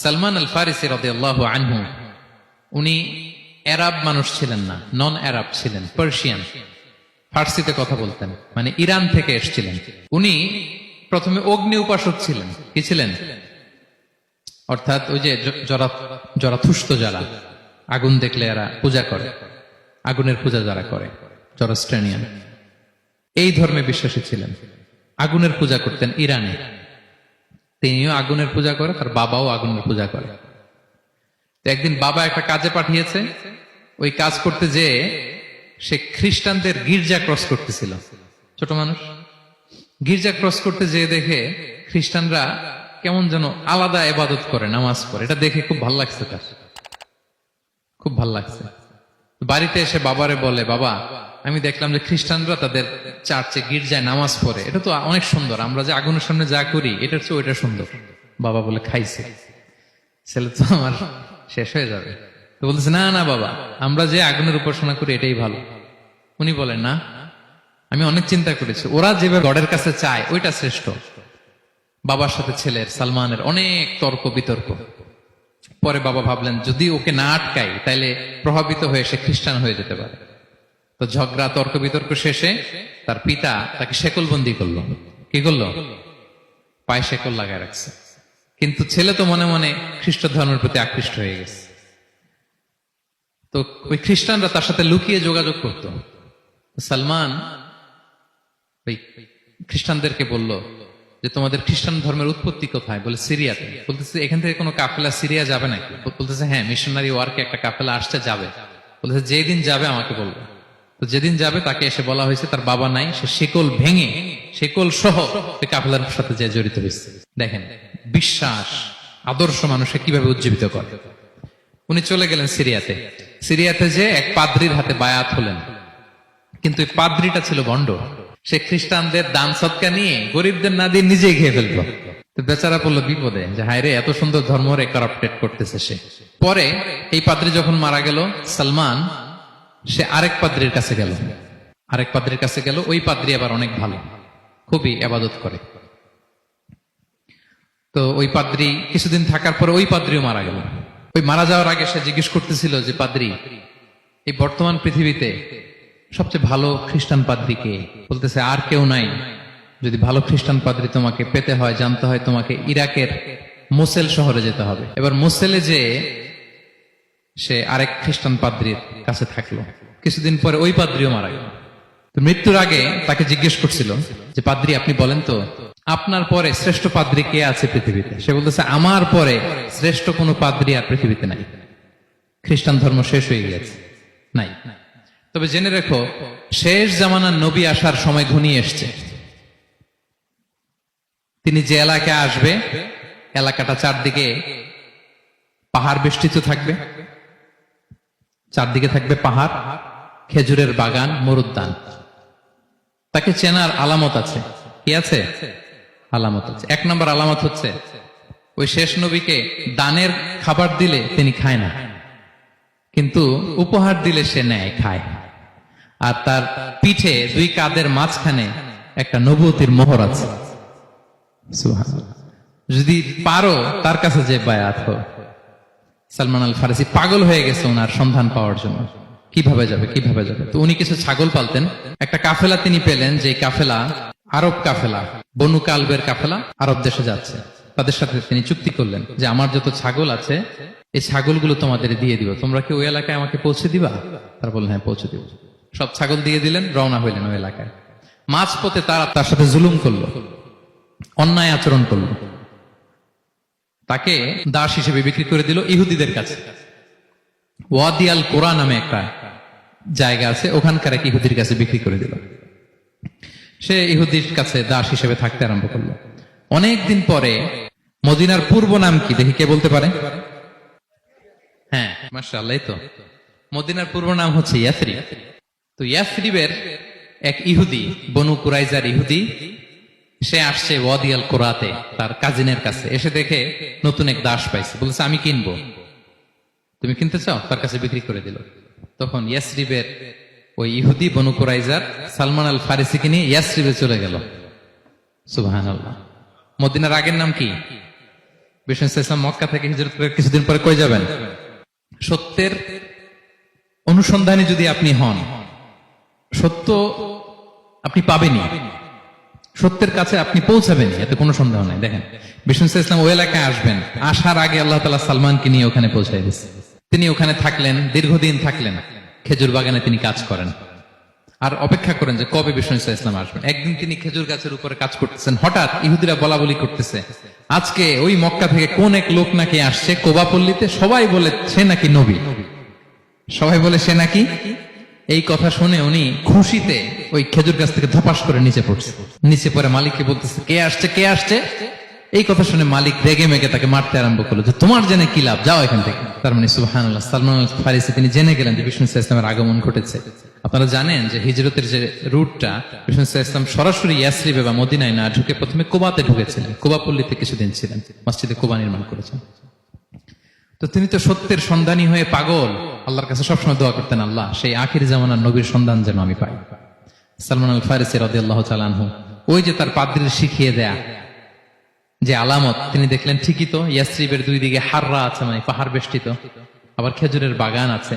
সালমান আল ফারিসি রাদিয়াল্লাহু আনহু উনি আরব মানুষ ছিলেন না, নন আরব ছিলেন, পার্সিয়ান, ফার্সিতে কথা বলতেন, মানে ইরান থেকে এসেছিলেন। উনি প্রথমে অগ্নি উপাসক ছিলেন। কি ছিলেন? অর্থাৎ ওই যে জরাথুস্ত যারা আগুন দেখলে এরা পূজা করে, আগুনের পূজা যারা করে, জরাস্ট্রেনিয়ান, এই ধর্মে বিশ্বাসী ছিলেন। আগুনের পূজা করতেন ইরানে। তিনিও আগুনের পূজা করে, তার বাবাও আগুনের পূজা করে। তো একদিন বাবা একটা কাজে পাঠিয়েছে, ওই কাজ করতে যেয়ে সে খ্রিস্টানদের গির্জা ক্রস করতেছিল। ছোট মানুষ গির্জা ক্রস করতে যেয়ে দেখে খ্রিস্টানরা কেমন যেন আলাদা ইবাদত করে, নামাজ পড়ে। এটা দেখে খুব ভাল লাগছে, তার খুব ভাল লাগছে। বাড়িতে এসে বাবারে বলে, বাবা আমি দেখলাম যে খ্রিস্টানরা তাদের চার্চে গির্জায় নামাজ পড়ে, এটা তো অনেক সুন্দর, আমরা যে আগুনের সামনে যা করি এটার চেয়ে ওইটা সুন্দর। বাবা বলে, খাইছে, ছেলে তো আমার শেষ হয়ে যাবে। তো বলতেছে, না না বাবা, আমরা যে আগুনের উপাসনা করি এটাই ভালো। উনি বলেন, না, আমি অনেক চিন্তা করেছি, ওরা যেভাবে গডের কাছে চায় ওইটা শ্রেষ্ঠ। বাবার সাথে ছেলের, সালমানের অনেক তর্ক বিতর্ক। পরে বাবা ভাবলেন, যদি ওকে না আটকাই তাইলে প্রভাবিত হয়ে সে খ্রিস্টান হয়ে যেতে পারে। তো ঝগড়া তর্ক বিতর্ক শেষে তার পিতা তাকে শেকলবন্দি করলো। কি করলো? পায়ে শেকল লাগায় রাখছে। কিন্তু ছেলে তো মনে মনে খ্রিস্ট ধর্মের প্রতি আকৃষ্ট হয়ে গেছে। তো ওই খ্রিস্টানরা তার সাথে লুকিয়ে যোগাযোগ করত। সালমান ওই খ্রিস্টানদেরকে বলল যে, তোমাদের খ্রিস্টান ধর্মের উৎপত্তি কোথায়? বলে, সিরিয়াতে। বলতেছে, এখান থেকে কোনো কাফেলা সিরিয়া যাবে নাকি? বলতেছে, হ্যাঁ, মিশনারি ওয়ার্কে একটা কাফেলা আসছে, যাবে। বলতেছে, যেদিন যাবে আমাকে বলবে। তো যেদিন যাবে তাকে এসে বলা হয়েছে তার বাবা নাই, সে শিকল ভেঙে, শিকল সহ কাফেলার সাথে যে জড়িত হয়েছে। দেখেন বিশ্বাস, আদর্শ মানুষকে কিভাবে উজ্জীবিত করে। উনি চলে গেলেন সিরিয়াতে। সিরিয়াতে যে এক পাদ্রির হাতে বায়াত হলেন, কিন্তু এই পাদ্রিটা ছিল ভণ্ড। সে খ্রিস্টানদের দান সৎকা নিয়ে গরিবদের না দিয়ে নিজেই খেয়ে ফেলতো। তো বেচারা পড়লো বিপদে, যে হায় রে, এত সুন্দর ধর্ম রে কারাপ্টেড করতেছে সে। পরে এই পাদ্রি যখন মারা গেল, সালমান সে আরেক পাদ্রির কাছে গেল। আরেক পাদ্রির কাছে গেল। ওই পাদ্রি আবার অনেক ভালো, খুবই ইবাদত করে। তো ওই পাদ্রি কিছুদিন থাকার পরে ওই পাদ্রিও মারা গেল। ওই মারা যাওয়ার আগে সে জিজ্ঞেস করতেছিল যে, পাদ্রি, এই বর্তমান পৃথিবীতে সবচেয়ে ভালো খ্রিস্টান পাদ্রি কে? বলতেছে, আর কেউ নাই। যদি ভালো খ্রিস্টান পাদ্রি তোমাকে পেতে হয়, জানতে হয়, তোমাকে ইরাকের মোসেল শহরে যেতে হবে। এবার মোসেলে যে সে আরেক খ্রিস্টান পাদ্রির কাছে থাকলো। কিছুদিন পরে ওই পাদ্রিও মারা গেল। তো মৃত্যুর আগে তাকে জিজ্ঞেস করছিল যে, পাদ্রি আপনি বলেন তো, আপনার পরে শ্রেষ্ঠ পাদ্রি কে আছে পৃথিবীতে? সে বলতেছে, আমার পরে শ্রেষ্ঠ কোনো পাদ্রি আর পৃথিবীতে নাই। খ্রিস্টান ধর্ম শেষ হয়ে গেছে, নাই। তবে জেনে রেখো, শেষ জামানার নবী আসার সময় ঘনিয়ে এসছে। তিনি যে এলাকায় আসবে, এলাকাটা চারদিকে পাহাড় বেষ্টিত থাকবে, চারদিকে থাকবে পাহাড়, খেজুরের বাগান, মরুদ্যান। তাকে চেনার আলামত আছে। কি আছে? আলামত আছে। এক নম্বর আলামত হচ্ছে, ওই শেষ নবীকে দানের খাবার দিলে তিনি খায় না, কিন্তু উপহার দিলে সে নেয়, খায়। আর তার পিঠে দুই কাঁধের মাঝখানে একটা নবুয়তির মোহর আছে। সুবহানাল্লাহ। যদি পারো তার কাছে যে বায়াত হও। সালমান আল ফারিসি পাগল হয়ে গেছে ওনার সন্ধান পাওয়ার জন্য। কিভাবে যাবে, কিভাবে যাবে? তো উনি কিছু ছাগল পালতেন। একটা কাফেলা তিনি পেলেন, যে কাফেলা আরব কাফেলা, বনু কালবের কাফেলা, আরব দেশে যাচ্ছে। তাদের সাথে তিনি চুক্তি করলেন যে, আমার যত ছাগল আছে এই ছাগলগুলো তোমাদের দিয়ে দিব, তোমরা কি ওই এলাকায় আমাকে পৌঁছে দিবা? তারা বললেন, হ্যাঁ, পৌঁছে দিব। সব ছাগল দিয়ে দিলেন, রওনা হইলেন ওই এলাকায়। মাঝপথে তারা তার সাথে জুলুম করলো, অন্যায় আচরণ করলো। তাকে দাস হিসেবে বিক্রি করে দিল ইহুদিদের কাছে। ওয়াদি আল কোরা নামে একটা জায়গা আছে, ওখানকার এক ইহুদির কাছে বিক্রি করে দিল। সে ইহুদির কাছে দাস হিসেবে থাকতে আরম্ভ করলো। অনেকদিন পরে, মদিনার পূর্ব নাম কি দেখি কে বলতে পারে? হ্যাঁ, মাশাআল্লাহ। তো মদিনার পূর্ব নাম হচ্ছে ইয়াসরিব। তো ইয়াসরিবের এক ইহুদি, বনু কুরাইজার ইহুদি, সে আসছে ওয়াদি আল কোরাতে তার কাজিনের কাছে। এসে দেখে নতুন এক দাস পাইছে, বলছে, আমি কিনবো, তুমি কিনতে চাও? তার কাছে বিক্রি করে দিল। তখন ইয়াসরিবের ওই ইহুদি, বনু কুরাইজার, সালমান আল ফারিসিকে নিয়ে ইয়াসরিবে চলে গেল। সুবহানাল্লাহ। মদিনার আগের নাম কি? বিষ্ণু ইসলাম মক্কা থেকে হিজরত করে কিছুদিন পরে কই যাবেন? সত্যের অনুসন্ধানী যদি আপনি হন, সত্য আপনি পাবেনই, সত্যের কাছে আপনি পৌঁছাবেনই, এতে কোনো সন্দেহ নাই। দেখেন বিষ্ণু ইসলাম ওই এলাকায় আসবেন, আসার আগে আল্লাহ তাআলা সালমানকে নিয়ে ওখানে পৌঁছায় দিয়েছে। তিনি ওখানে থাকলেন, দীর্ঘদিন থাকলেন, খেজুর বাগানে তিনি কাজ করেন আর অপেক্ষা করেন যে কবে বিষ্ণু ইসলাম আসবেন। একদিন তিনি খেজুর গাছের উপরে কাজ করতেছেন, হঠাৎ ইহুদিরা বলা বলি করতেছে, আজকে ওই মক্কা থেকে কোন এক লোক নাকি আসছে কোবা পল্লীতে, সবাই বলে সে নাকি নবী, সবাই বলে সে নাকি। এই কথা শুনে উনি খুশিতে ওই খেজুর গাছ থেকে ধপাস করে নিচে পড়ছে। নিচে পড়ে মালিককে বলতেছে, কে আসছে কে আসছে। এই কথা শুনে মালিক রেগে মেগে তাকে মারতে আরম্ভ করলো, যে তোমার জেনে কি লাভ, যাও এখান থেকে। তার মানে সুবহানাল্লাহ, সালমান আল ফারিসি তিনি জেনে গেলেন যে বিষ্ণু ইসলামের আগমন ঘটেছে। আপনারা জানেন যে হিজরতের যে রুটটা, বিষ্ণু ইসলাম সরাসরি ইয়াসরিবে বা মদিনায় না ঢুকে প্রথমে কুবাতে ঢুকেছিলেন, কুবা পল্লীতে কিছুদিন ছিলেন, মসজিদে কুবা নির্মাণ করেছেন। তো তিনি তো সত্যের সন্ধানী হয়ে পাগল, আল্লাহর কাছে সবসময় দোয়া করতেন, আল্লাহ সেই আখির জামানার নবীর সন্ধান যেন আমি পাই। সালমান আল ফারিসি রাদিয়াল্লাহু তাআলা আনহু, ওই যে তার পাদ্রীর শিখিয়ে দেয়া যে আলামত, তিনি দেখলেন ঠিকই তো ইয়াসরিবের দুই দিকে হাররা আছে, মানে পাহাড় বেষ্টিত, আবার খেজুরের বাগান আছে।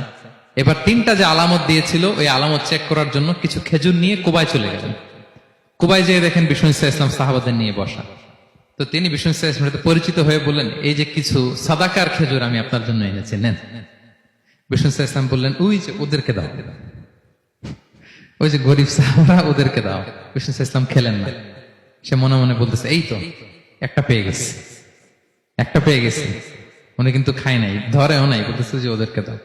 এবার তিনটা যে আলামত দিয়েছিল, ওই আলামত চেক করার জন্য কিছু খেজুর নিয়ে কুবায় চলে গেলেন। কুবায় যেয়ে দেখেন বিষ্ণু ইসলাম সাহাবাদের নিয়ে বসা। তো তিনি বিষ্ণু ইসলামের সাথে পরিচিত হয়ে বললেন, এই যে কিছু সাদাকার খেজুর আমি আপনার জন্য এনেছি, নেন। বিষ্ণু ইসলাম বললেন, ওই যে ওদেরকে দাও, ওই যে গরিব সাহাবারা, ওদেরকে দাও। বিষ্ণু ইসলাম খেলেন না, সে মনে মনে বলতেছে, এই তো একটা পেয়ে গেছে, একটা পেয়ে গেছে। উনি কিন্তু খায় নাই, ধরেও নাই, বলতেছে যে ওদেরকে দাও।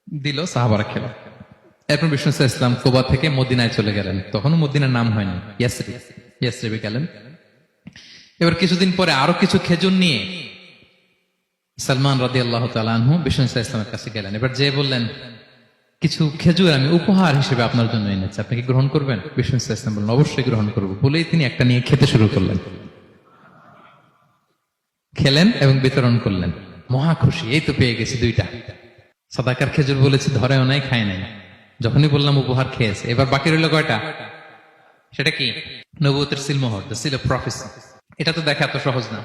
দিল, সাহাবারা খেল। এরপর বিষ্ণু ইসলাম কুবা থেকে মদিনায় চলে গেলেন, তখনও মদিনার নাম হয়নি, ইয়াসরিবে গেলেন। এবার কিছুদিন পরে আরো কিছু খেজুর নিয়ে সালমান রাদিয়াল্লাহু তাআলা আনহু বিষ্ণু ইসলামের কাছে গেলেন। এবার যে বললেন, কিছু খেজুর আমি উপহার হিসেবে আপনার জন্য এনেছি, আপনি কি গ্রহণ করবেন? বিষ্ণু ইসলাম বললেন, অবশ্যই গ্রহণ করবো। বলেই তিনি একটা নিয়ে খেতে শুরু করলেন, খেলেন এবং বিতরণ করলেন। মহা খুশি, এই তো পেয়ে গেছি দুইটা সাদাকার খেজুর, বলেছি ধরেও নাই, খায় নাই। যখনই বললাম উপহার, খেয়েছে। এবার বাকি রইল কয়টা? সেটা কি? নবুয়তের সিলমোহর, দ্য সিল অফ প্রফেসি। এটা তো দেখা এত সহজ না,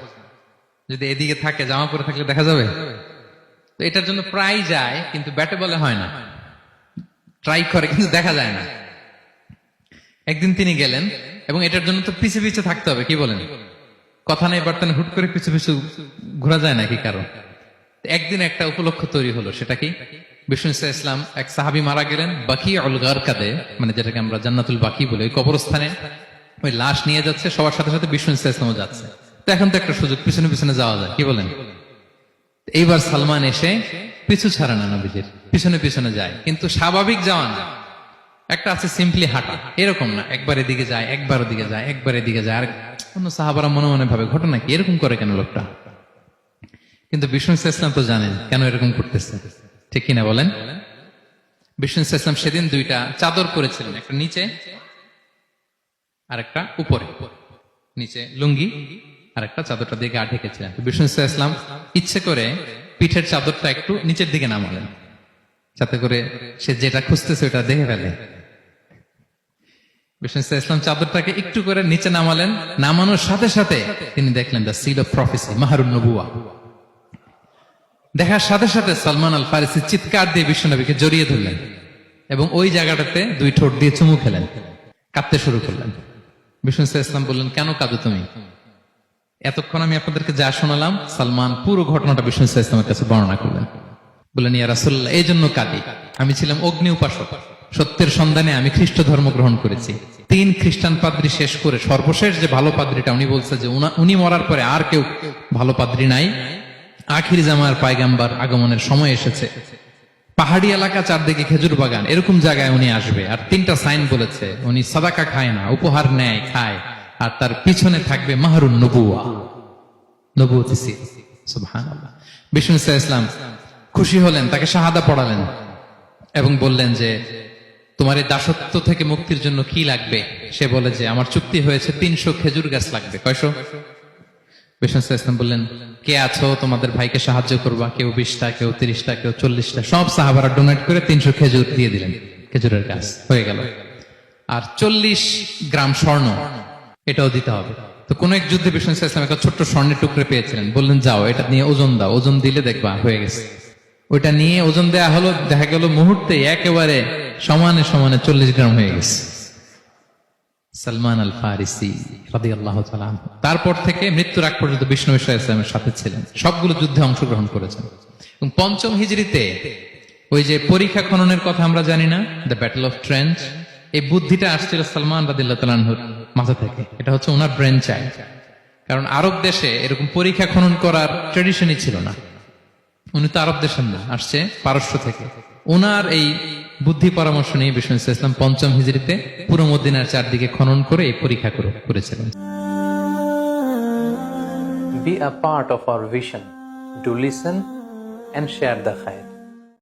যদি এদিকে থাকে, জামা পরে থাকলে দেখা যাবে। তো এটার জন্য প্রায় যায়, কিন্তু ব্যাটে বলে হয় না, ট্রাই করে কিন্তু দেখা যায় না। একদিন তিনি গেলেন, এবং এটার জন্য তো পিছে পিছে থাকতে হবে, কি বলেন? কথা নেই বার্তা নেই, হুট করে পিছু পিছু ঘোরা যায় নাকি কারো? একদিন একটা উপলক্ষ তৈরি হলো, সেটা কি? বিষ্ণু ইসলাম, এক সাহাবী মারা গেলেন বাকি উল গারকাদে, মানে যেটাকে আমরা জান্নাতুল বাকি বলি, ওই কবরস্থানে ওই লাশ নিয়ে যাচ্ছে, সবার সাথে সাথে বিষ্ণু ইসলামও যাচ্ছে। তো এখন তো একটা সুযোগ, পিছনে পিছনে যাওয়া যায়, কি বলেন? এইবার সালমান এসে পিছু ছাড়ে না, নবীজির পিছনে পিছনে যায়, কিন্তু স্বাভাবিক যাওয়া না, একটা আছে সিম্পলি হাঁটা, এরকম না, একবার এদিকে যায়, একবার ওদিকে যায়, একবার এদিকে যায়। আর অন্য সাহাবারা মনে মনে ভাবে, ঘটনা কি, এরকম করে কেন লোকটা? কিন্তু বিষ্ণু ইসলাম তো জানেন কেন এরকম করতেছে, ঠিক কিনা বলেন? বিষ্ণু ইসলাম সেদিন দুইটা চাদর পরেছিলেন, একটা নিচে আর একটা উপরে, নিচে লুঙ্গি আর একটা চাদরটা দিয়ে গা ঢেকেছিলেন। বিষ্ণু ইসলাম ইচ্ছে করে পিঠের চাদরটা একটু নিচের দিকে নামালেন, যাতে করে সে যেটা খুঁজতেছে ওটা দেখে ফেলে। বিষ্ণু ইসলাম চাদরটাকে একটু করে নিচে নামালেন, নামানোর সাথে সাথে তিনি দেখলেন দ্য সিল অফ প্রফেসি, মাহরুন নবুয়া। দেখার সাথে সাথে সালমান আল ফারিসি চিৎকার দিয়ে বিশ্বনবীকে জড়িয়ে ধরলেন এবং ওই জায়গাটাতে দুই ঠোঁট দিয়ে চুমু খেলেন, কাঁদতে শুরু করলেন। বিষ্ণু ইসলাম বললেন, কেন কাঁদো তুমি? এতক্ষণ আমি আপনাদেরকে যা শোনালাম, সালমান পুরো ঘটনাটা বিষ্ণু ইসলামের কাছে বর্ণনা করলেন। বললেন, ইয়া রাসূলুল্লাহ, এই জন্য কাঁদি, আমি ছিলাম অগ্নি উপাসক, সত্যের সন্ধানে আমি খ্রিস্ট ধর্ম গ্রহণ করেছি। 3 খ্রিস্টান পাদ্রী শেষ করে সর্বশেষ যে ভালো পাদ্রীটা, উনি বলছে যে উনি মরার পরে আর কেউ ভালো পাদ্রী নাই, আখির জামার পায়গাম্বার আগমনের সময় এসেছে। পাহাড়ি এলাকা, চারদিকে খেজুর বাগান, এরকম জায়গায় উনি আসবে। আর 3টা সাইন বলেছে, উনি সাদাকা খায় না, উপহার নেয়, খায়, আর তার পিছনে থাকবে মাহরুন নবুয়া, নবুয়তি সিল। সুবহানাল্লাহ। বিষ্ণু ইসলাম খুশি হলেন, তাকে শাহাদা পড়ালেন এবং বললেন যে, তোমার এই দাসত্ব থেকে মুক্তির জন্য কি লাগবে? সে বলে যে, আমার চুক্তি হয়েছে 300 খেজুর গাছ লাগবে। কয়শো? বিষ্ণু ইসলাম বললেন, কে আছো তোমাদের ভাইকে সাহায্য করবা? কেউ 20টা, কেউ 30টা, কেউ 40টা। সব সাহাবারা ডোনেট করে 300 খেজুর দিয়ে দিলেন, খেজুরের গাছ হয়ে গেল। আর 40 গ্রাম স্বর্ণ, এটাও দিতে হবে। তো কোন এক যুদ্ধে বিষ্ণু ইসলাম একটা ছোট্ট স্বর্ণের টুকরে পেয়েছিলেন, বললেন যাও এটা নিয়ে ওজন দাও, ওজন দিলে দেখবা হয়ে গেছে। ওইটা নিয়ে ওজন দেয়া হলো, দেখা গেল মুহূর্তে একেবারে সমানে সমানে 40 গ্রাম হয়ে গেছে। সালমান আল ফারিসি রাদিয়াল্লাহু তাআলা আনহু তারপর থেকে মৃত্যুর আগ পর্যন্ত বিষ্ণু ইসলামের সাথে ছিলেন, সবগুলো যুদ্ধে অংশগ্রহণ করেছেন। এবং 5ম হিজরিতে ওই যে পরীক্ষা খননের কথা আমরা জানি না, দ্য ব্যাটল অফ ট্রেঞ্চ, এই বুদ্ধিটা আসছিল সালমান রাদিয়াল্লাহু তাআলা আনহুর মাথা থেকে। এটা হচ্ছে ওনার ব্রেন চাইল্ড। কারণ আরব দেশে এরকম পরীক্ষা খনন করার ট্রেডিশনই ছিল না। উনি তো আরব দেশের না, আসছে পারস্য থেকে। ওনার এই বুদ্ধি পরামর্শ নিয়ে বিষ্ণু ইসলাম 5ম হিজরিতে পুরো মদিনার চারদিকে খনন করে এই পরীক্ষা করেছিলেন। Be a part of our vision. Do listen and share the khair.